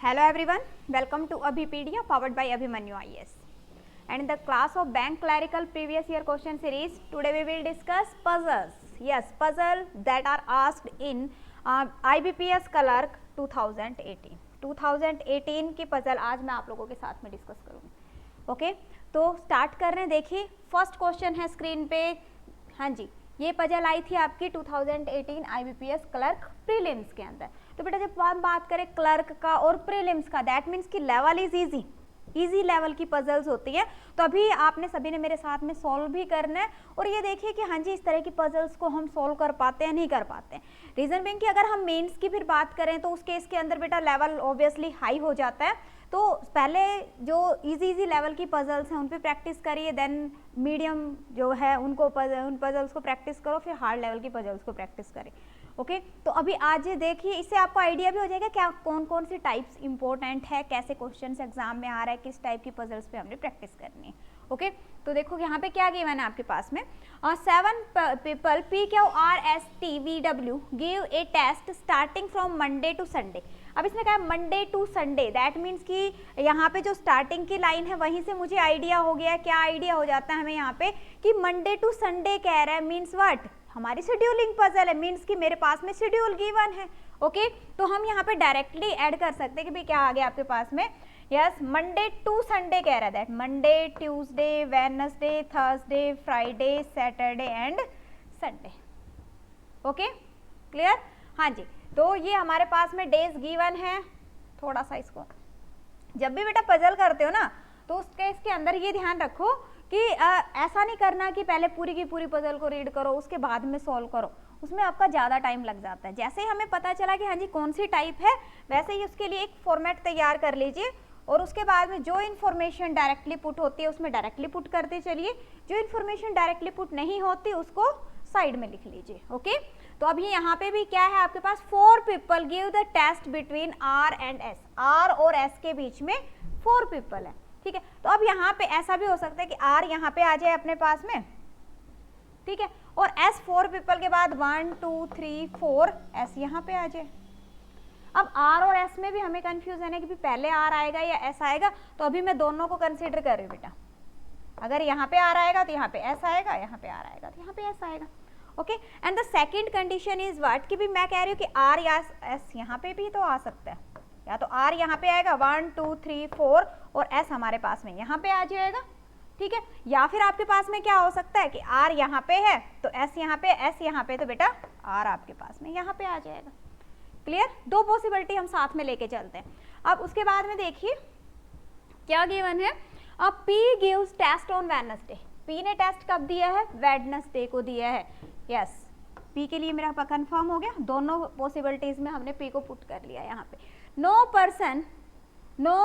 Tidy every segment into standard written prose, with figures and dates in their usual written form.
Hello everyone, welcome to Abhipedia powered by Abhimanyu IAS. And in the class of Bank Clerical previous year question series, today we will discuss puzzles. Yes, puzzle that are asked in IBPS Clerk 2018. 2018 की puzzle आज मैं आप लोगों के साथ में discuss करूँगी. Okay, तो स्टार्ट कर रहे हैं. देखिए फर्स्ट क्वेश्चन है स्क्रीन पे. हाँ जी, ये पजल आई थी आपकी 2018 IBPS क्लर्क प्रीलिम्स के अंदर. तो बेटा जब हम बात करें क्लर्क का और प्रीलिम्स का, दैट मीन्स कि लेवल इज इजी लेवल की पजल्स होती है. तो अभी आपने सभी ने मेरे साथ में सॉल्व भी करना है. और ये देखिए कि हाँ जी, इस तरह की पजल्स को हम सॉल्व कर पाते हैं नहीं कर पाते हैं. रीजन बीइंग कि अगर हम मेंस की फिर बात करें तो उस केस के अंदर बेटा लेवल ऑब्वियसली हाई हो जाता है. तो पहले जो इजी लेवल की पजल्स हैं उन पे प्रैक्टिस करिए, देन मीडियम जो है उन पजल्स को प्रैक्टिस करो, फिर हार्ड लेवल की पजल्स को प्रैक्टिस करें. ओके, तो अभी आज देखिए, इससे आपको आइडिया भी हो जाएगा क्या कौन कौन सी टाइप्स इंपॉर्टेंट है, कैसे क्वेश्चंस एग्जाम में आ रहा है, किस टाइप की पजल्स पे हमने प्रैक्टिस करनी है. ओके, तो देखो यहाँ पे क्या गिवन है आपके पास में. 7 people PQRSTVW give a test starting from Monday to Sunday. अब इसने कहा Monday to Sunday, that means कि यहाँ पे जो स्टार्टिंग की लाइन है वहीं से मुझे आइडिया हो गया. क्या आइडिया हो जाता है हमें यहाँ पे कि मंडे टू संडे कह रहा है, मीन्स व्हाट, हमारी शेड्यूलिंग पजल है, मीन्स कि मेरे पास में शेड्यूल गिवन है. ओके, तो हम यहाँ पे डायरेक्टली ऐड कर सकते हैं कि भाई क्या आ गया आपके पास में. यस, मंडे टू संडे कह रहा है, that Monday, Tuesday, Wednesday, Thursday, Friday, Saturday and Sunday. Okay, clear. हाँ जी, तो ये हमारे पास में डेज गिवन है. थोड़ा सा इसको जब भी बेटा पजल करते हो ना तो उसके इसके अंदर ये ध्यान रखो कि ऐसा नहीं करना कि पहले पूरी की पूरी पजल को रीड करो उसके बाद में सॉल्व करो, उसमें आपका ज़्यादा टाइम लग जाता है. जैसे ही हमें पता चला कि हाँ जी कौन सी टाइप है, वैसे ही उसके लिए एक फॉर्मेट तैयार कर लीजिए और उसके बाद में जो इन्फॉर्मेशन डायरेक्टली पुट होती है उसमें डायरेक्टली पुट करते चलिए, जो इन्फॉर्मेशन डायरेक्टली पुट नहीं होती उसको साइड में लिख लीजिए. ओके, तो अभी यहाँ पे भी क्या है आपके पास, 4 people give the test between R and S. R और S के बीच में 4 people है. ठीक है, तो अब यहाँ पे ऐसा भी हो सकता है कि R यहाँ पे आ जाए अपने पास में, ठीक है, और S 4 people के बाद 1 2 3 4 S यहाँ पे आ जाए. अब R और S में भी हमें कंफ्यूजन है कि पहले R आएगा या S आएगा. तो अभी मैं दोनों को कंसीडर कर रही हूँ बेटा. अगर यहाँ पे R आएगा तो यहाँ पे S आएगा, यहाँ पे R आएगा तो यहाँ पे S आएगा. Okay, and the second condition is what कि भी मैं कह रही हूँ कि R या S यहाँ पे भी तो आ सकता है, या तो R यहाँ पे आएगा 1 2 3 4 और S हमारे पास में यहाँ पे आ जाएगा. ठीक है, या फिर आपके पास में क्या हो सकता है कि R यहाँ पे है तो S यहाँ पे, S यहाँ पे तो बेटा R आपके पास में यहाँ पे आ जाएगा. क्लियर, दो पॉसिबिलिटी हम साथ में लेके चलते हैं. अब उसके बाद में देखिए क्या गिवन है. अब P gives test on Wednesday. P ने टेस्ट कब दिया है, वेडनेसडे को दिया है. यस, P के लिए मेरा कंफर्म हो गया. दोनों पॉसिबिलिटीज में हमने P को पुट कर लिया यहाँ पे. No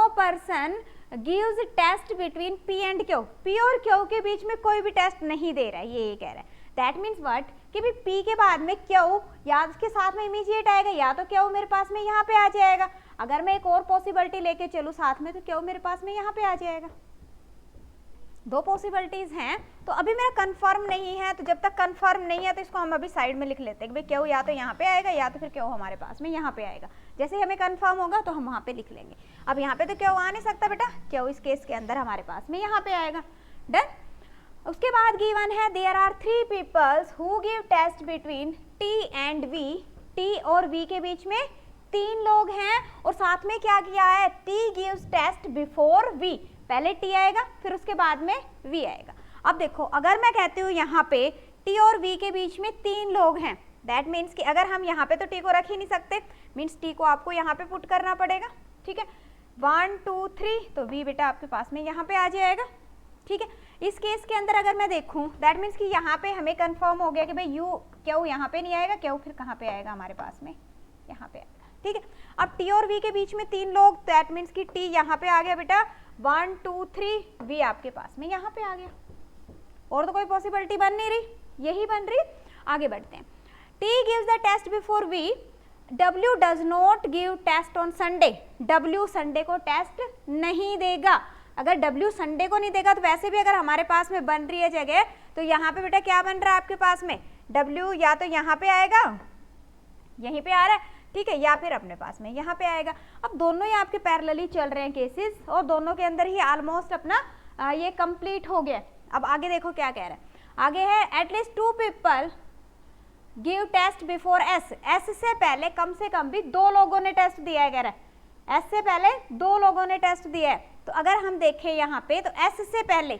person gives test between P and Q. P और Q के बीच में कोई भी टेस्ट नहीं दे रहा है, ये कह रहा है. दैट मीन्स व्हाट कि भी P के बाद में Q या उसके साथ में इमीडिएट आएगा, या तो Q मेरे पास में यहाँ पे आ जाएगा. अगर मैं एक और पॉसिबिलिटी लेके चलूँ साथ में तो Q मेरे पास में यहाँ पे आ जाएगा. दो पॉसिबिलिटीज हैं. तो अभी मेरा कंफर्म नहीं है, तो जब तक कंफर्म नहीं है तो इसको हम अभी साइड में लिख लेते हैं कि भाई Q या तो यहाँ पे आएगा या तो फिर Q हमारे पास में यहाँ पे आएगा. जैसे ही हमें कंफर्म होगा तो हम वहाँ पे लिख लेंगे. अब यहाँ पे तो Q आ नहीं सकता बेटा, Q इस केस के अंदर हमारे पास में यहाँ पे आएगा. डन. उसके बाद गिवन है there are 3 peoples who give test between T and V. T और V के बीच में 3 लोग हैं और साथ में क्या किया है, T gives test before V. पहले T आएगा फिर उसके बाद में V आएगा. अब देखो अगर मैं कहती हूँ यहाँ पे T और V के बीच में 3 लोग हैं, दैट मीन्स कि अगर हम यहाँ पे तो T को रख ही नहीं सकते, मीन्स T को आपको यहाँ पे पुट करना पड़ेगा. ठीक है, 1 2 3 तो V बेटा आपके पास में यहाँ पे आ जाएगा. ठीक है, इस केस के अंदर अगर मैं देखूँ दैट मीन्स कि यहाँ पे हमें कंफर्म हो गया कि भाई Q यहाँ पे नहीं आएगा, Q फिर कहाँ पे आएगा हमारे पास में, यहाँ पे आएगा. ठीक है, अब T और V के बीच में 3 लोग, दैट मीन्स कि T यहाँ पे आ गया बेटा, 1 2 3 V आपके पास में यहाँ पे आ गया. और तो कोई पॉसिबिलिटी बन नहीं रही, यही बन रही. आगे बढ़ते हैं. T gives the test before V. W does not give test on Sunday. W Sunday को टेस्ट नहीं देगा. अगर W संडे को नहीं देगा तो वैसे भी अगर हमारे पास में बन रही है जगह तो यहाँ पे बेटा क्या बन रहा है आपके पास में, W या तो यहाँ पे आएगा, यहीं पे आ रहा है, ठीक है, या फिर अपने पास में यहाँ पे आएगा। अब दोनों ही आपके पैरेलली चल रहे हैं केसेस और दोनों के अंदर ही ऑलमोस्ट अपना ये कंप्लीट हो गया। अब आगे देखो क्या कह रहा है, आगे है at least 2 people give test before S. S से पहले कम से कम भी 2 लोगों ने टेस्ट दिया है, कह रहा है एस से पहले 2 लोगों ने टेस्ट दिया है। तो अगर हम देखें यहाँ पे तो एस से पहले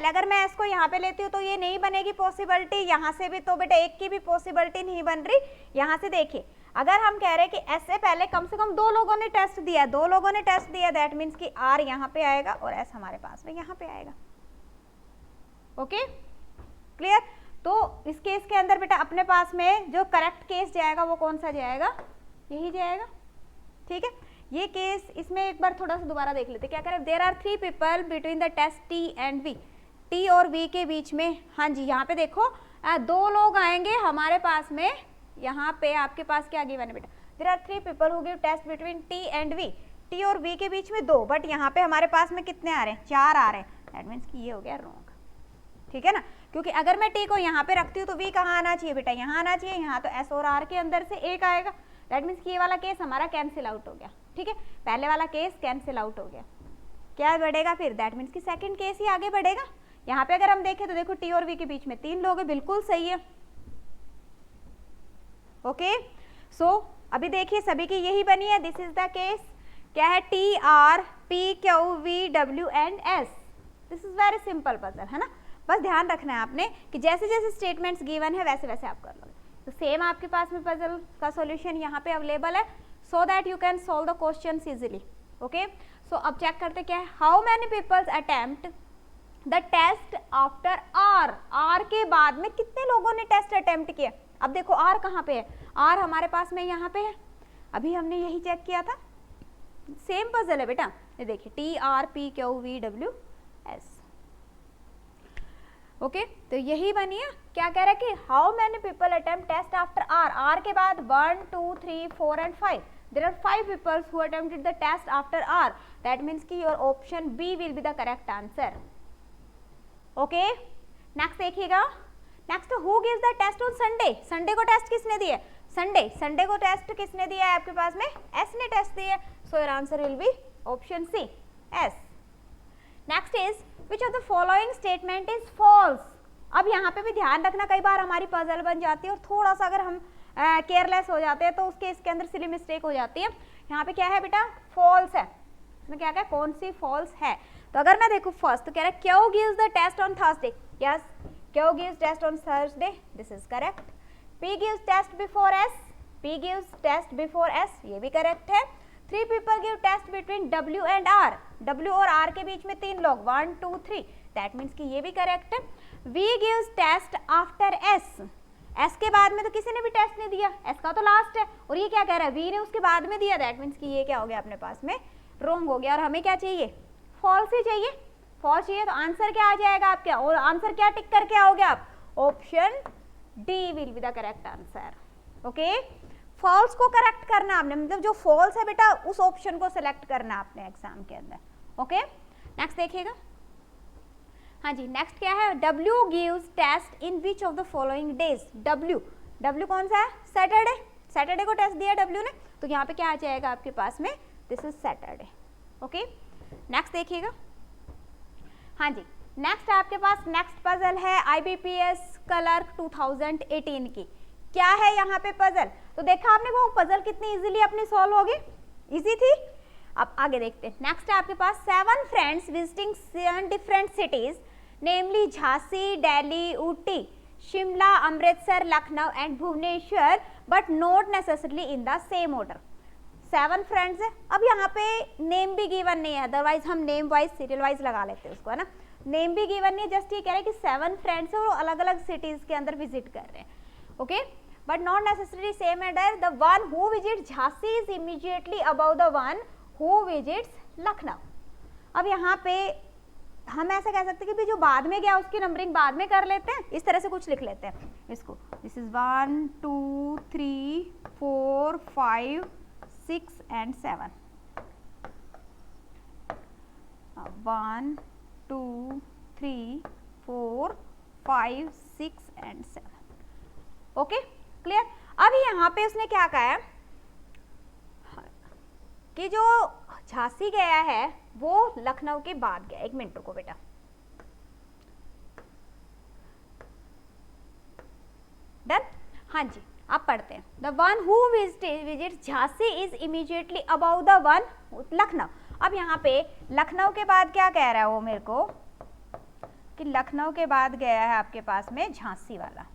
अगर मैं एस को यहाँ पे लेती हूँ तो ये नहीं बनेगी पॉसिबिलिटी, यहाँ से भी तो बेटा एक की भी पॉसिबिलिटी नहीं बन रही। यहाँ से देखिए अगर हम कह रहे हैं कि एस से पहले कम से कम 2 लोगों ने टेस्ट दिया, 2 लोगों ने टेस्ट दिया, दैट मीन्स कि आर यहाँ पे आएगा और एस हमारे पास में यहाँ पे आएगा। Okay clear. तो इस केस के अंदर बेटा अपने पास में जो करेक्ट केस जाएगा वो कौन सा जाएगा, यही जाएगा। ठीक है, ये केस इसमें एक बार थोड़ा सा दोबारा देख लेते क्या करें। There are 3 people between the test T and V, T और वी के बीच में। हाँ जी, यहाँ पे देखो 2 लोग आएंगे हमारे पास में, यहाँ पे आपके पास क्या गिवन है बेटा, there are 3 people who give test between T and V, T और वी के बीच में 2, बट यहाँ पे हमारे पास में कितने आ रहे हैं, 4 आ रहे हैं। दैट मीन्स कि ये हो गया रॉन्ग। ठीक है ना, क्योंकि अगर मैं टी को यहाँ पे रखती हूँ तो वी कहाँ आना चाहिए बेटा, यहाँ आना चाहिए, यहाँ तो एस और आर के अंदर से एक आएगा। दैट मीन्स कि ये वाला केस हमारा कैंसिल आउट हो गया। ठीक है, पहले वाला केस कैंसिल आउट हो गया। क्या बढ़ेगा फिर, दैट मीन्स कि सेकंड केस ही आगे बढ़ेगा। यहाँ पे अगर हम देखें तो देखो टी और वी के बीच में 3 लोग हैं, बिल्कुल सही है। ओके सो अभी देखिए सभी की यही बनी है, दिस इज द केस। क्या है, T R P Q V W and S. This is very simple puzzle है ना, बस ध्यान रखना है आपने कि जैसे जैसे स्टेटमेंट्स गिवन है वैसे वैसे आप कर लो। तो सेम आपके पास में पजल का सॉल्यूशन यहाँ पे अवेलेबल है, so that you can solve the questions easily. Okay so अब चेक करते क्या है, how many peoples attempt the test after R. R के बाद में कितने लोगों ने टेस्ट अटेम्प्ट किया। अब देखो आर कहाँ पे है, आर हमारे पास में यहाँ पे है, अभी हमने यही चेक किया था। सेम पजल है बेटा, ये देखिए T R P Q V W S. Okay तो यही बनी है। क्या कह रहा है कि how many people attempt test after R. R के बाद 1 2 3 4 and 5, there are 5 people who attempted the test after R. That means कि your option B will be the correct answer. Okay next देखिएगा, next who gives the test on Sunday. Sunday को test किसने दिया, Sunday को test किसने दिया है आपके पास में, एस ने टेस्ट दिया है। So your answer will be option C, S. Next is which of the following statement is false। अब यहाँ पे भी ध्यान रखना, कई बार हमारी पजल बन जाती है और थोड़ा सा अगर हम केयरलेस हो जाते हैं तो उसके इसके अंदर सिली मिस्टेक हो जाती है। यहाँ पे क्या है बेटा, फॉल्स है। इसमें क्या है, कौन सी फॉल्स है। तो अगर मैं देखूँ फर्स्ट तो कह रहा है Q gives the test on Thursday. Yes, Q gives test on Thursday, this is correct. P gives test before S, P gives test before S, ये भी करेक्ट है। 3 people give test between W and R, W और R के बीच में 3 लोग, 1 2 3, that means कि ये भी करेक्ट है। V gives test after S, S के बाद में तो किसी ने भी टेस्ट नहीं दिया, एस का तो लास्ट है, और ये क्या कह रहा है, वी ने उसके बाद में दिया। दैट मीन्स कि ये क्या हो गया अपने पास में, रॉन्ग हो गया। और हमें क्या चाहिए, फॉल्स ही चाहिए। फॉल्स चाहिए तो आंसर क्या आ जाएगा आपका, और आंसर क्या टिक करके आओगे आप, option D will be the correct answer. Okay false को करेक्ट करना आपने, मतलब जो फॉल्स है बेटा उस ऑप्शन को सिलेक्ट करना आपने एग्जाम के अंदर। ओके नेक्स्ट देखिएगा, हाँ जी नेक्स्ट क्या है, W gives test in which of the following days. W कौन सा है, सैटरडे, सैटरडे को टेस्ट दिया W ने, तो यहाँ पे क्या आ जाएगा आपके पास में, this is Saturday. Okay next देखिएगा, हाँ जी नेक्स्ट आपके पास नेक्स्ट पजल है IBPS क्लर्क 2018 की। क्या है यहाँ पे पजल, तो देखा आपने वो पजल कितनी इजीली अपनी सॉल्व होगी, इजी थी। अब आगे देखते हैं, नेक्स्ट है आपके पास 7 friends visiting 7 different cities namely Jhansi, Delhi, Ooty, Shimla, Amritsar, Lucknow and Bhubaneswar, but not necessarily in the same order. 7 friends है। अब यहाँ पे नेम भी गिवन नहीं है, अदरवाइज हम नेम वाइज सीरियल वाइज लगा लेते हैं उसको, है ना। नेम भी गिवन नहीं है, जस्ट ये कह रहे हैं कि 7 फ्रेंड्स है और अलग अलग सिटीज के अंदर विजिट कर रहे हैं। Okay but not necessarily same order. The one who visits Jhansi is immediately above the one who visits Lucknow। अब यहाँ पे हम ऐसा कह सकते हैं कि जो बाद में गया उसकी नंबरिंग बाद में कर लेते हैं, इस तरह से कुछ लिख लेते हैं इसको। This is 1 2 3 4 5 6 and 7। 1 2 3 4 5 6 and 7। Okay clear. अब यहाँ पे उसने क्या कहा है कि जो झांसी गया है वो लखनऊ के बाद गया। एक मिनट रुको बेटा, डन। हाँ जी, आप पढ़ते हैं। The one who visits Jhansi is immediately above the one Lucknow. अब यहाँ पे लखनऊ के बाद क्या कह रहा है वो मेरे को कि लखनऊ के बाद गया है आपके पास में झांसी वाला।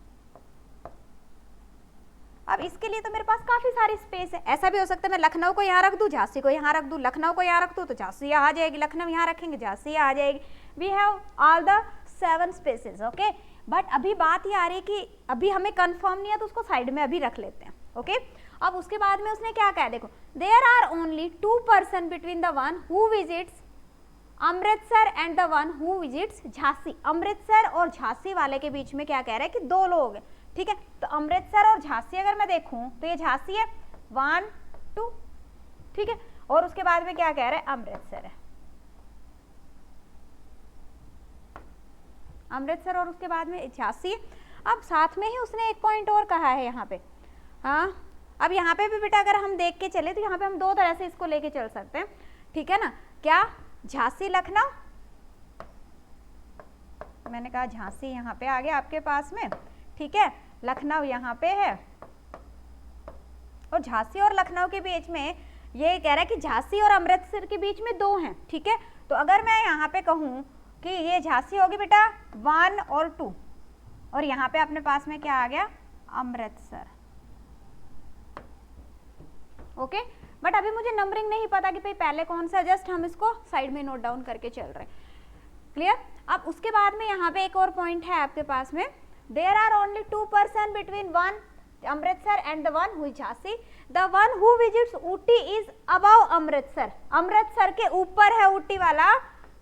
अब इसके लिए तो मेरे पास काफी सारी स्पेस है। ऐसा भी हो सकता है मैं लखनऊ को यहाँ रख दूं, झांसी को यहाँ रख दूं, लखनऊ को यहाँ रख दूं तो झांसी यहाँ आ जाएगी, लखनऊ यहाँ रखेंगे झांसी यहाँ आ जाएगी। We have all the 7 spaces, okay. But अभी बात ये आ रही है कि अभी हमें कंफर्म नहीं है तो उसको साइड में अभी रख लेते हैं, ओके। अब उसके बाद में उसने क्या कहा, देखो, there are only 2 person between the one who visits Amritsar and the one who visits Jhansi. Amritsar और झांसी वाले के बीच में क्या कह रहा है कि 2 लोग हैं, ठीक है। तो अमृतसर और झांसी अगर मैं देखूं तो ये झांसी है 1 2, ठीक है, और उसके बाद में क्या कह रहा है अमृतसर है, अमृतसर और उसके बाद में झांसी। अब साथ में ही उसने एक पॉइंट और कहा है यहाँ पे, हाँ। अब यहाँ पे भी बेटा अगर हम देख के चले तो यहाँ पे हम 2 तरह से इसको लेके चल सकते हैं, ठीक है ना। क्या, झांसी लखनऊ, मैंने कहा झांसी यहाँ पे आ गया आपके पास में, ठीक है, लखनऊ यहाँ पे है, और झांसी और लखनऊ के बीच में ये कह रहा है कि झांसी और अमृतसर के बीच में 2 हैं, ठीक है। तो अगर मैं यहाँ पे कहूँ कि ये झांसी होगी बेटा 1 और 2, और यहाँ पे अपने पास में क्या आ गया अमृतसर, ओके। बट अभी मुझे नंबरिंग नहीं पता कि भाई पहले कौन सा, जस्ट हम इसको साइड में नोट डाउन करके चल रहे हैं, क्लियर। अब उसके बाद में यहाँ पे एक और पॉइंट है आपके पास में, there are only 2 person between one Amritsar and the one who Jhansi. The one who visits Ooty is above Amritsar, Amritsar के ऊपर है ऊटी वाला,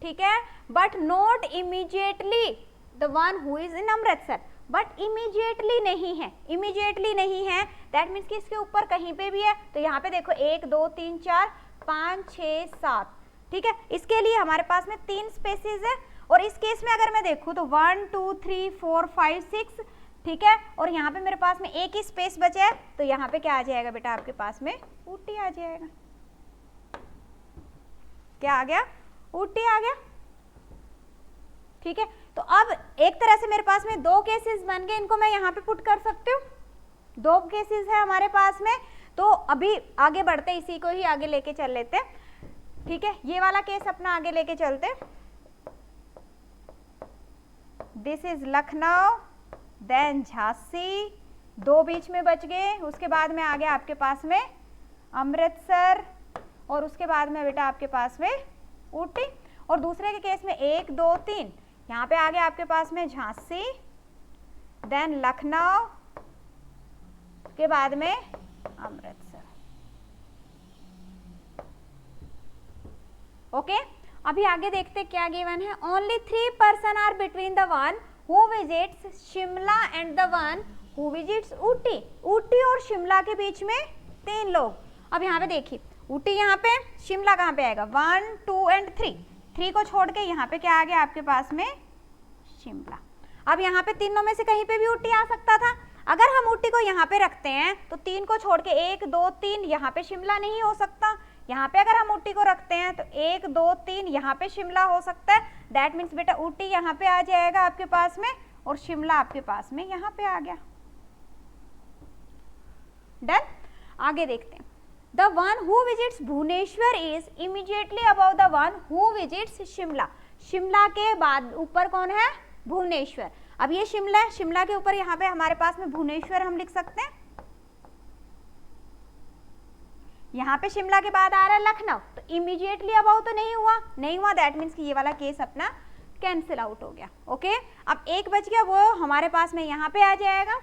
ठीक है, but not immediately the one who is in Amritsar. But immediately नहीं है, इमीडिएटली नहीं है, दैट मीन्स कि इसके ऊपर कहीं पे भी है। तो यहाँ पे देखो 1 2 3 4 5 6 7, ठीक है। इसके लिए हमारे पास में 3 स्पेसेस है, और इस केस में अगर मैं देखूँ तो 1 2 3 4 5 6, ठीक है, और यहाँ पे मेरे पास में एक ही स्पेस बचा है, तो यहाँ पे क्या आ जाएगा बेटा आपके पास में ऊटी आ जाएगा। क्या आ गया, ऊटी आ गया, ठीक है। तो अब एक तरह से मेरे पास में 2 केसेस बन गए, इनको मैं यहाँ पे पुट कर सकती हूँ, 2 केसेस है हमारे पास में। तो अभी आगे बढ़ते, इसी को ही आगे लेके चल लेते हैं, ठीक है। ये वाला केस अपना आगे लेके चलते, this is Lucknow, then Jhansi, 2 बीच में बच गए, उसके बाद में आ गया आपके पास में अमृतसर, और उसके बाद में बेटा आपके पास में ऊटी, और दूसरे के केस में 1 2 3, यहाँ पे आ गया आपके पास में झांसी, देन लखनऊ के बाद में अमृतसर, ओके। अभी आगे देखते क्या गिवन है, only 3 person are between the one who visits Shimla and the one who visits Ooty. Ooty और शिमला के बीच में 3 लोग। अब यहाँ पे देखिए, ऊटी यहाँ पे, शिमला कहाँ पे आएगा 1 2 एंड 3 को छोड़ के यहाँ पे क्या आ गया आपके पास में शिमला। अब यहाँ पे तीनों में से कहीं पे भी ऊटी आ सकता था। अगर हम ऊटी को यहाँ पे रखते हैं तो 3 को छोड़ के 1 2 3 यहाँ पे शिमला नहीं हो सकता। यहाँ पे अगर हम ऊटी को रखते हैं तो 1 2 3 यहाँ पे शिमला हो सकता है। दैट मीन्स बेटा ऊटी यहाँ पे आ जाएगा आपके पास में, और शिमला आपके पास में यहाँ पे आ गया। डन। आगे देखते हैं, the one who visits Bhubaneswar is immediately above the one who visits Shimla. Shimla के बाद ऊपर कौन है, भुवनेश्वर। अब ये शिमला है, शिमला के ऊपर यहाँ पे हमारे पास में भुवनेश्वर हम लिख सकते हैं। यहाँ पे शिमला के बाद आ रहा है लखनऊ, तो इमीडिएटली अबाउ तो नहीं हुआ, दैट मीन्स कि ये वाला केस अपना कैंसिल आउट हो गया, ओके। अब एक बच गया, वो हमारे पास में यहाँ पे आ जाएगा,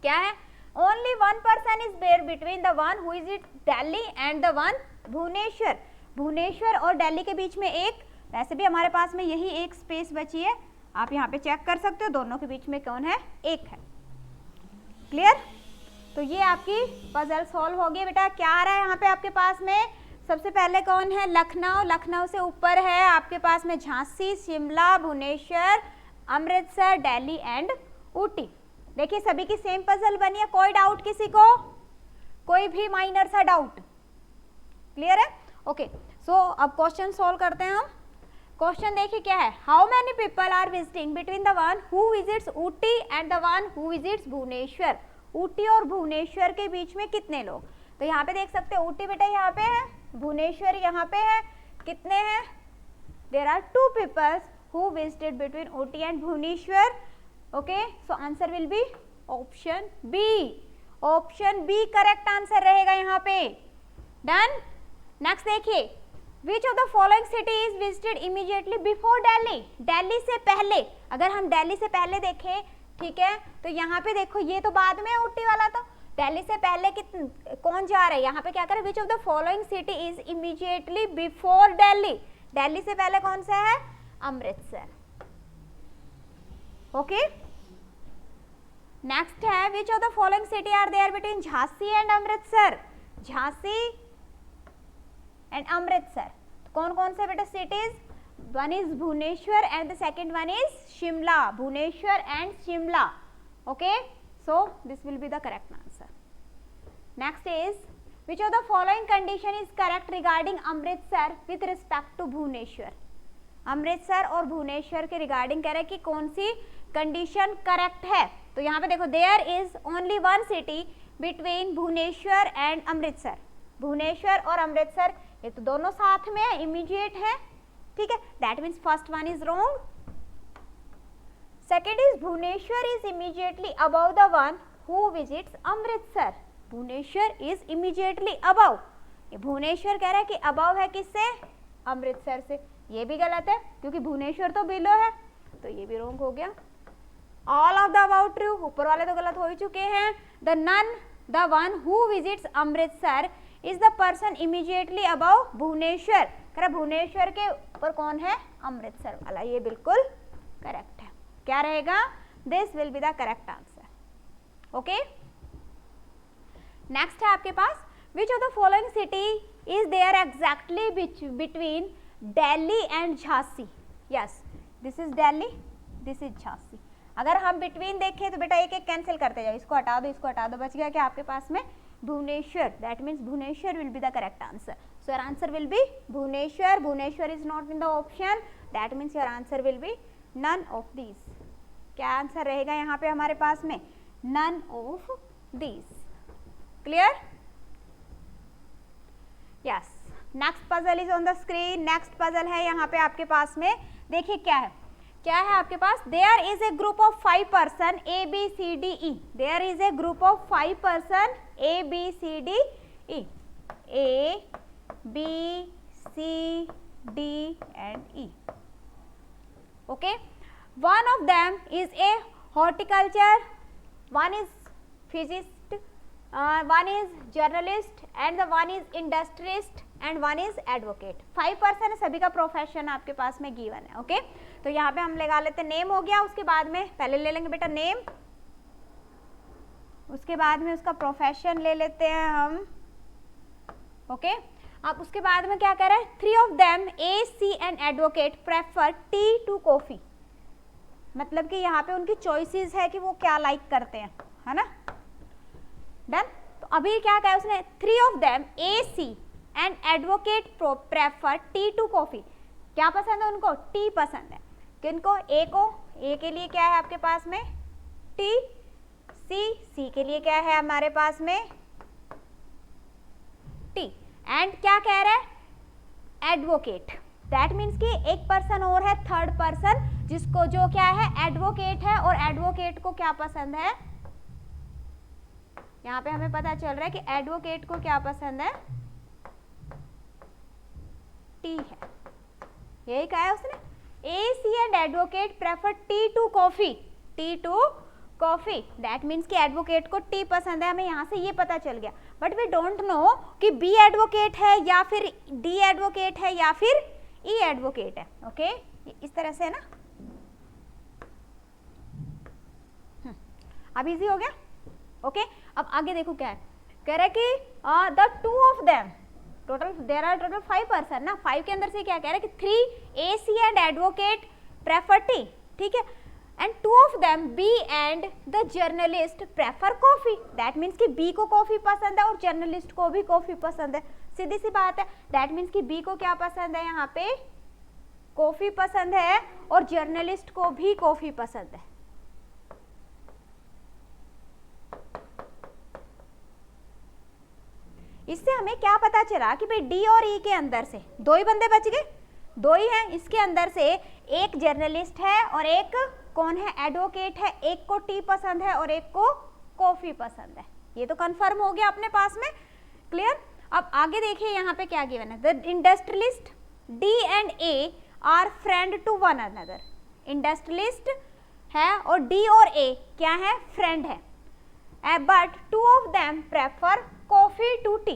क्या है, only 1 person is there between the one who is it Delhi and the one Bhubaneswar. Bhubaneswar और दिल्ली के बीच में एक, वैसे भी हमारे पास में यही एक स्पेस बची है, आप यहाँ पे चेक कर सकते हो, दोनों के बीच में कौन है, एक है। क्लियर। तो ये आपकी पजल सॉल्व हो गई बेटा। क्या आ रहा है यहाँ पे आपके पास में, सबसे पहले कौन है, लखनऊ, लखनऊ से ऊपर है आपके पास में झांसी, शिमला, भुवनेश्वर, अमृतसर, दिल्ली एंड ऊटी। देखिए सभी की सेम पजल बनी है, कोई डाउट किसी को, कोई भी माइनर सा डाउट, क्लियर है? ओके, सो अब क्वेश्चन सॉल्व करते हैं हम। क्वेश्चन देखिए क्या है, how many people are visiting between the one who visits Ooty and the one who visits Bhubaneswar. Ooty और भुवनेश्वर के बीच में कितने लोग? तो यहाँ पे देख सकते हैं ऊटी बेटा यहाँ पे है, भुवनेश्वर यहाँ पे है, कितने हैं? There are 2 peoples who visited between Ooty and Bhubaneswar. Okay, so answer will be option B. Option B correct answer रहेगा यहाँ पे। डन। नेक्स्ट देखिए, which of the following city is visited immediately before Delhi. Delhi से पहले, अगर हम दिल्ली से पहले देखें, ठीक है, तो यहाँ पे देखो ये तो बाद में ऊटी वाला, तो दिल्ली से पहले कौन जा रहा है? यहाँ पे क्या करें, which of the following city is immediately before Delhi. Delhi से पहले कौन सा है? अमृतसर। ओके, नेक्स्ट है, which of the following city are there between Jhansi and Amritsar. Jhansi and Amritsar कौन कौन से बेटा cities? One is Bhubaneswar and the second one is Shimla. Bhubaneswar and Shimla. Okay, so this will be the correct answer. Next is, which of the following condition is correct regarding Amritsar with respect to Bhubaneswar. Amritsar और भुवनेश्वर के regarding कह रहे हैं कि कौन सी condition correct है। तो यहाँ पे देखो, there is only one city between Bhubaneswar and Amritsar. Bhubaneswar और अमृतसर ये तो दोनों साथ में है, इमीडिएट है, ठीक है, that means first one is wrong. Second is, Bhubaneswar is immediately above the one who visits Amritsar. Bhubaneswar is immediately above, ये भुवनेश्वर कह रहा है कि अबव है किससे? अमृतसर से। ये भी गलत है क्योंकि भुवनेश्वर तो बिलो है, तो ये भी रॉन्ग हो गया। All of the above true, ऊपर वाले तो गलत हो ही चुके हैं। The one who visits Amritsar is the person immediately above Bhubaneswar. कह भुवनेश्वर के ऊपर कौन है? अमृतसर वाला। ये बिल्कुल करेक्ट है। क्या रहेगा? This will be the correct answer. Okay, next है आपके पास, which of the following city is there exactly between Delhi and Jhansi. Yes, this is Delhi, this is Jhansi. अगर हम बिटवीन देखें तो बेटा एक एक कैंसिल करते जाओ, इसको हटा दो, इसको हटा दो, बच गया क्या आपके पास में? Bhubaneswar. That means Bhubaneswar will be the correct answer. So your answer will be Bhubaneswar. Bhubaneswar is not in the option, that means your answer will be none of these. क्या आंसर रहेगा यहाँ पे हमारे पास में? None of these. Clear? Yes. Next puzzle is on the screen. Next puzzle है यहाँ पे आपके पास में, देखिए क्या है, क्या है आपके पास? There is a group of 5 person A B C D E. There is a group of 5 person A B C D E. A B C D and E. Okay, one of them is a horticulture, one is physicist, one is journalist and the one is industrialist and one is advocate. 5 person है, सभी का profession आपके पास में given है। Okay, तो यहाँ पे हम लगा लेते हैं नेम हो गया, उसके बाद में पहले ले लेंगे बेटा नेम, उसके बाद में उसका प्रोफेशन ले लेते हैं हम। ओके, अब उसके बाद में क्या कर रहे हैं? 3 of them A C and advocate prefer tea to coffee. मतलब कि यहाँ पे उनकी चॉइसेस है कि वो क्या लाइक करते हैं, है ना? डन। तो अभी क्या कहा उसने? 3 of them A C and advocate prefer tea to coffee. क्या पसंद है उनको? टी पसंद है। किनको? ए को। ए के लिए क्या है आपके पास में? टी। सी के लिए क्या है हमारे पास में? टी। एंड क्या कह रहा है? एडवोकेट। दैट मीन्स कि एक पर्सन और है, थर्ड पर्सन, जिसको जो क्या है? एडवोकेट है। और एडवोकेट को क्या पसंद है? यहाँ पे हमें पता चल रहा है कि एडवोकेट को क्या पसंद है? टी है। यही कहा है उसने। A C and advocate prefer tea to coffee. Tea to coffee, that means कि एडवोकेट को टी पसंद है। हमें यहाँ से ये पता चल गया, बट वी डोंट नो कि बी एडवोकेट है या फिर डी एडवोकेट है या फिर ई एडवोकेट है। ओके, इस तरह से है ना। अब इजी हो गया। ओके, अब आगे देखो क्या है, कह रहा है कि the 2 of them, total there are total 5 person ना, 5 के अंदर से क्या कह रहा है कि 3 ए C and advocate prefer T. ठीक है, and two of them B and the journalist prefer coffee. That means कि B को कॉफी पसंद है और जर्नलिस्ट को भी कॉफी पसंद है, सीधी सी बात है. That means कि B को क्या पसंद है, यहाँ पे कॉफी पसंद है और जर्नलिस्ट को भी कॉफी पसंद है. इससे हमें क्या पता चला कि भाई डी और ई के अंदर से दो ही बंदे बच गए, दो ही हैं. इसके अंदर से एक जर्नलिस्ट है और एक कौन है, एडवोकेट है. एक को टी पसंद है और एक को कॉफी पसंद है. ये तो कंफर्म हो गया अपने पास में. क्लियर. अब आगे देखिए यहाँ पे क्या गिवन है. The industrialist D and A are friend to one another. Industrialist है और डी और ए क्या है, फ्रेंड है. But two of them prefer coffee to tea.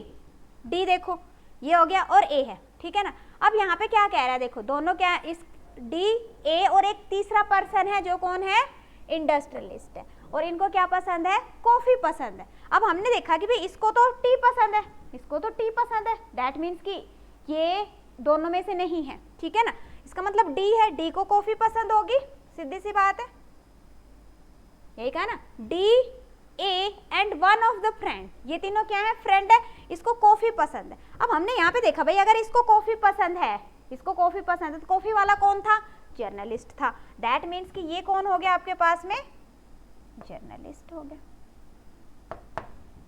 D देखो ये हो गया और ए है, ठीक है ना. अब यहाँ पे क्या कह रहा है, देखो दोनों क्या, इस डी ए और एक तीसरा पर्सन है जो कौन है, इंडस्ट्रियलिस्ट है, और इनको क्या पसंद है, कॉफी पसंद है. अब हमने देखा कि भाई इसको तो टी पसंद है, इसको तो टी पसंद है. दैट मीन्स कि ये दोनों में से नहीं है, ठीक है ना. इसका मतलब डी है, डी को कॉफी पसंद होगी, सीधी सी बात है. यही कहा ना, D A and one of the friend, ये तीनों क्या है, फ्रेंड है, इसको कॉफी पसंद है. अब हमने यहाँ पे देखा भाई अगर इसको कॉफी पसंद है, इसको कॉफी पसंद है, तो कॉफी वाला कौन था, जर्नलिस्ट था. दैट मीन्स कि ये कौन हो गया आपके पास में, जर्नलिस्ट हो गया.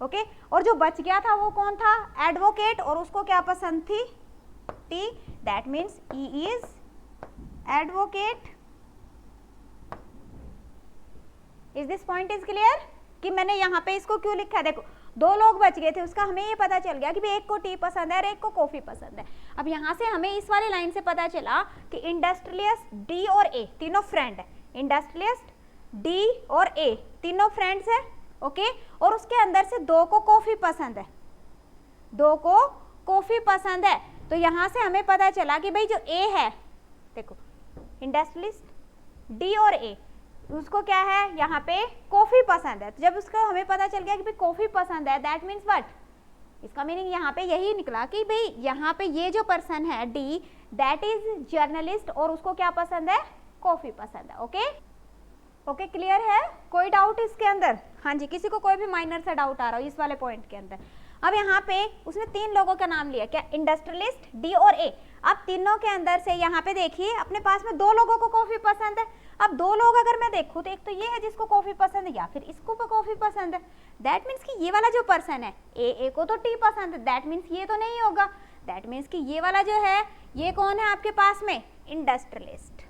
ओके. और जो बच गया था वो कौन था, एडवोकेट, और उसको क्या पसंद थी, T. That means E is advocate. Is this point is clear कि मैंने यहाँ पे इसको क्यों लिखा है. देखो दो लोग बच गए थे, उसका हमें ये पता चल गया कि भाई एक को टी पसंद है और एक को कॉफी पसंद है. अब यहाँ से हमें इस वाली लाइन से पता चला कि इंडस्ट्रियलिस्ट डी और ए तीनों फ्रेंड है. इंडस्ट्रियलिस्ट डी और ए तीनों फ्रेंड्स है. ओके. और उसके अंदर से दो को कॉफी पसंद है, दो को कॉफी पसंद है. तो यहाँ से हमें पता चला कि भाई जो ए है, देखो इंडस्ट्रियलिस्ट डी और ए, उसको क्या है, यहाँ पे कॉफी पसंद है. तो जब उसको हमें पता चल गया कि भाई कॉफी पसंद है, दैट मीन्स व्हाट, इसका मीनिंग यहाँ पे यही निकला कि भाई यहाँ पे ये जो पर्सन है डी, दैट इज जर्नलिस्ट, और उसको क्या पसंद है, कॉफी पसंद है. ओके. ओके. क्लियर है, कोई डाउट इसके अंदर. हाँ जी, किसी को कोई भी माइनर सा डाउट आ रहा हो इस वाले पॉइंट के अंदर. अब यहाँ पे उसने तीन लोगों का नाम लिया, क्या, इंडस्ट्रियलिस्ट डी और ए. अब तीनों के अंदर से यहाँ पे देखिए अपने पास में दो लोगों को कॉफी पसंद है. अब दो लोग अगर मैं देखूँ तो एक तो ये है जिसको कॉफी पसंद है, या फिर इसको कॉफी पसंद है. दैट मीन्स कि ये वाला जो पर्सन है ए को तो टी पसंद है, दैट मीन्स ये तो नहीं होगा. दैट मीन्स कि ये वाला जो है ये कौन है आपके पास में, industrialist.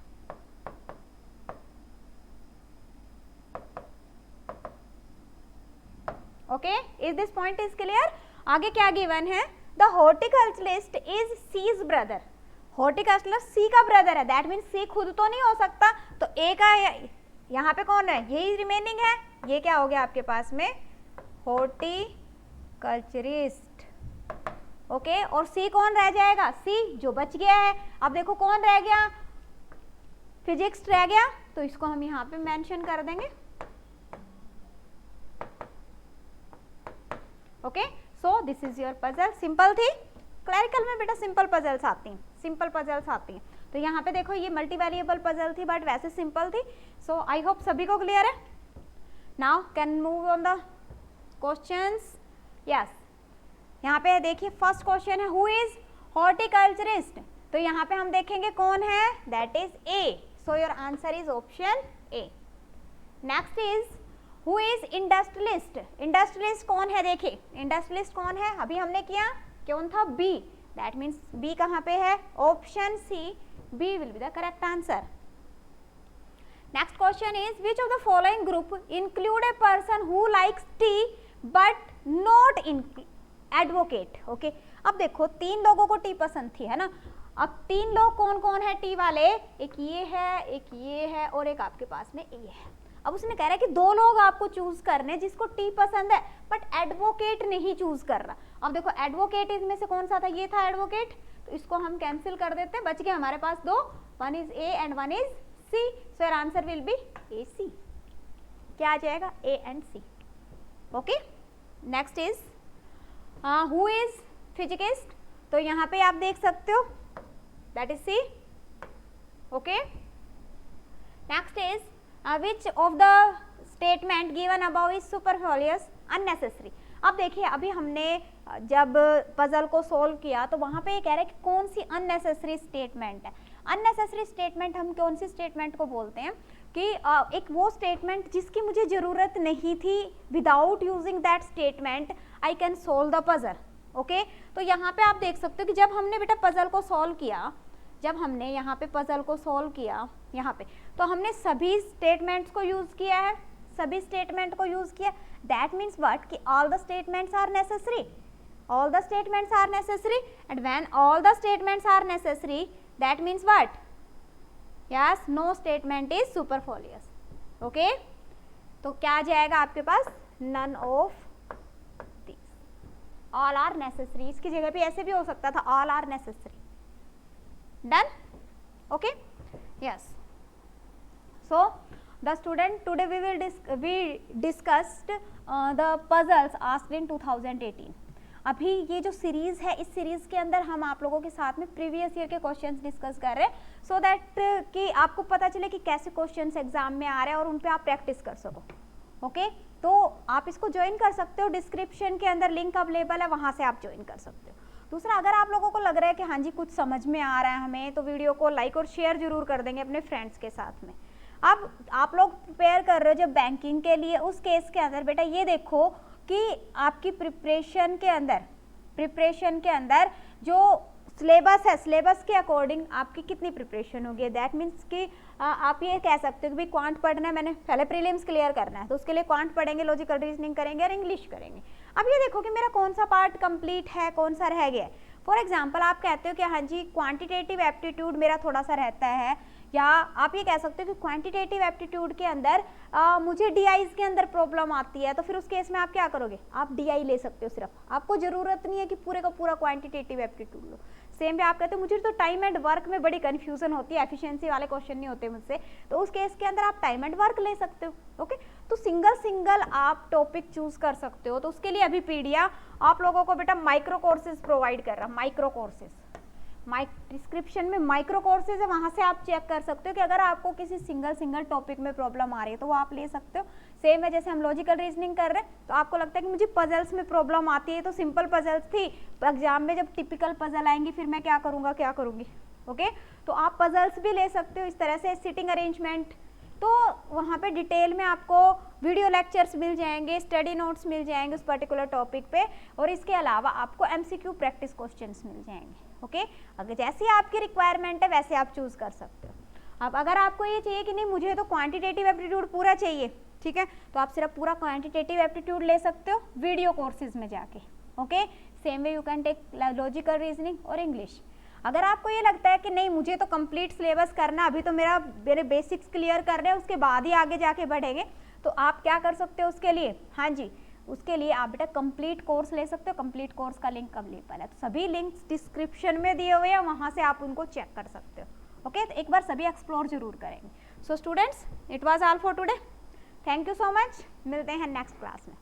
Okay. Is this point is clear. आगे क्या गिवन है, the horticulturist is C's brother. Horticulturist C का ब्रदर है. दैट मीन्स सी खुद तो नहीं हो सकता, तो ए का यहाँ पे कौन है, यही रिमेनिंग है. ये क्या हो गया आपके पास में, हॉर्टिकल्चरिस्ट. ओके. और सी कौन रह जाएगा, सी जो बच गया है. अब देखो कौन रह गया, फिजिक्स रह गया, तो इसको हम यहाँ पे मेंशन कर देंगे. Okay. So this is your puzzle. Simple थी. क्लरिकल में बेटा सिंपल पजल्स आती हैं, सिंपल पजल्स आती हैं. तो यहाँ पे देखो ये मल्टी वेरिएबल पजल थी बट वैसे सिंपल थी. सो आई होप सभी को क्लियर है. Now can move on the questions. Yes. यहाँ पे देखिए फर्स्ट क्वेश्चन है, हु इज हॉर्टिकल्चरिस्ट. तो यहाँ पे हम देखेंगे कौन है, that is a. So your answer is option A. Next is who is industrialist. Industrialist कौन है, देखिए इंडस्ट्रियलिस्ट कौन है, अभी हमने किया कौन था, बी. दैट मीन्स बी कहाँ पे है, option C, B will be the correct answer. Next question is which of the following group include a person who likes tea but not in advocate. Okay. अब देखो तीन लोगों को tea पसंद थी, है ना. अब तीन लोग कौन कौन है टी वाले, एक ये है, एक ये है, और एक आपके पास में ए है. अब उसने कह रहा है कि दो लोग आपको चूज करने जिसको टी पसंद है बट एडवोकेट नहीं चूज कर रहा. अब देखो एडवोकेट इसमें से कौन सा था, ये था एडवोकेट, तो इसको हम कैंसिल कर देते हैं. बच गए हमारे पास दो, one is A and one is C. So your answer will be A C. क्या आ जाएगा, A and C. Okay. Next is who is physicist. तो यहाँ पे आप देख सकते हो that is C. Okay. Next is which of the statement given above is superfluous unnecessary. अब देखिए अभी हमने जब पजल को सोल्व किया तो वहां पे ये कह रहा है कि कौन सी अननेसेसरी स्टेटमेंट है। अननेसेसरी स्टेटमेंट हम कौन सी स्टेटमेंट को बोलते हैं कि एक वो स्टेटमेंट जिसकी मुझे ज़रूरत नहीं थी, without using that statement I can solve the puzzle. Okay, तो यहाँ पे आप देख सकते हो कि जब हमने बेटा पजल को सॉल्व किया, जब हमने यहाँ पे पजल को सॉल्व किया यहाँ पे, तो हमने सभी स्टेटमेंट्स को यूज़ किया है, सभी स्टेटमेंट को यूज़ किया। दैट मीन्स व्हाट कि all the statements are necessary, all the statements are necessary, and when all the statements are necessary that means what? Yes, no statement is superfluous. Okay, तो क्या आ जाएगा आपके पास? none of these, all are necessary। इसकी जगह पे ऐसे भी हो सकता था all are necessary। done? Okay, yes, so the student today we discussed the puzzles asked in 2018। अभी ये जो सीरीज़ है, इस सीरीज़ के अंदर हम आप लोगों के साथ में प्रीवियस ईयर के क्वेश्चंस डिस्कस कर रहे हैं, सो दैट कि आपको पता चले कि कैसे क्वेश्चंस एग्जाम में आ रहे हैं और उन पे आप प्रैक्टिस कर सको। ओके, तो आप इसको ज्वाइन कर सकते हो, डिस्क्रिप्शन के अंदर लिंक अवेलेबल है, वहाँ से आप ज्वाइन कर सकते हो। दूसरा, अगर आप लोगों को लग रहा है कि हाँ जी कुछ समझ में आ रहा है हमें, तो वीडियो को लाइक और शेयर जरूर कर देंगे अपने फ्रेंड्स के साथ में। अब आप लोग प्रिपेयर कर रहे हो जब बैंकिंग के लिए, उस केस के अंदर बेटा ये देखो कि आपकी प्रिपरेशन के अंदर जो सिलेबस है, सिलेबस के अकॉर्डिंग आपकी कितनी प्रिपरेशन होगी। दैट मीन्स कि आप ये कह सकते हो कि भाई क्वांट पढ़ना है, मैंने पहले प्रीलिम्स क्लियर करना है, तो उसके लिए क्वांट पढ़ेंगे, लॉजिकल रीजनिंग करेंगे और इंग्लिश करेंगे। अब ये देखो कि मेरा कौन सा पार्ट कंप्लीट है, कौन सा रह गया है। फॉर एग्जाम्पल आप कहते हो कि हाँ जी क्वांटिटेटिव एप्टीट्यूड मेरा थोड़ा सा रहता है, या आप ये कह सकते हो कि क्वांटिटेटिव एप्टीट्यूड के अंदर मुझे डीआईज के अंदर प्रॉब्लम आती है, तो फिर उस केस में आप क्या करोगे, आप डीआई ले सकते हो सिर्फ, आपको जरूरत नहीं है कि पूरे का पूरा क्वांटिटेटिव एप्टीट्यूड लो। सेम भी आप कहते हो मुझे तो टाइम एंड वर्क में बड़ी कंफ्यूजन होती है, एफिशिएंसी वाले क्वेश्चन नहीं होते मुझसे, तो उस केस के अंदर आप टाइम एंड वर्क ले सकते हो। ओके, तो सिंगल आप टॉपिक चूज कर सकते हो। तो उसके लिए अभी पीडिया आप लोगों को बेटा माइक्रो कोर्सेज प्रोवाइड कर रहा है, माइक्रो कोर्सेज, डिस्क्रिप्शन में माइक्रो कोर्सेज है, वहां से आप चेक कर सकते हो कि अगर आपको किसी सिंगल टॉपिक में प्रॉब्लम आ रही है तो वो आप ले सकते हो। सेम है जैसे हम लॉजिकल रीजनिंग कर रहे हैं, तो आपको लगता है कि मुझे पजल्स में प्रॉब्लम आती है, तो सिंपल पजल्स थी, तो एग्जाम में जब टिपिकल पजल आएंगी फिर मैं क्या करूंगी। ओके, तो आप पजल्स भी ले सकते हो इस तरह से। सिटिंग अरेंजमेंट, तो वहाँ पे डिटेल में आपको वीडियो लेक्चर्स मिल जाएंगे, स्टडी नोट्स मिल जाएंगे उस पर्टिकुलर टॉपिक पे, और इसके अलावा आपको एमसीक्यू प्रैक्टिस क्वेश्चंस मिल जाएंगे। ओके, अगर जैसी आपकी रिक्वायरमेंट है वैसे आप चूज कर सकते हो। अब अगर आपको ये चाहिए कि नहीं मुझे तो क्वांटिटेटिव एप्टीट्यूड पूरा चाहिए, ठीक है, तो आप सिर्फ पूरा क्वांटिटेटिव एप्टीट्यूड ले सकते हो वीडियो कोर्सेज में जाके। Okay, same way you can take logical reasoning और इंग्लिश। अगर आपको ये लगता है कि नहीं मुझे तो कंप्लीट सिलेबस करना, अभी तो मेरे बेसिक्स क्लियर कर रहे हैं, उसके बाद ही आगे जाके बढ़ेंगे, तो आप क्या कर सकते हो उसके लिए, हाँ जी उसके लिए आप बेटा कंप्लीट कोर्स ले सकते हो। कंप्लीट कोर्स का लिंक अवेलेबल है, तो सभी लिंक्स डिस्क्रिप्शन में दिए हुए हैं, वहाँ से आप उनको चेक कर सकते हो। ओके, तो एक बार सभी एक्सप्लोर जरूर करेंगे। So students, it was all for today, thank you so much, मिलते हैं नेक्स्ट क्लास में।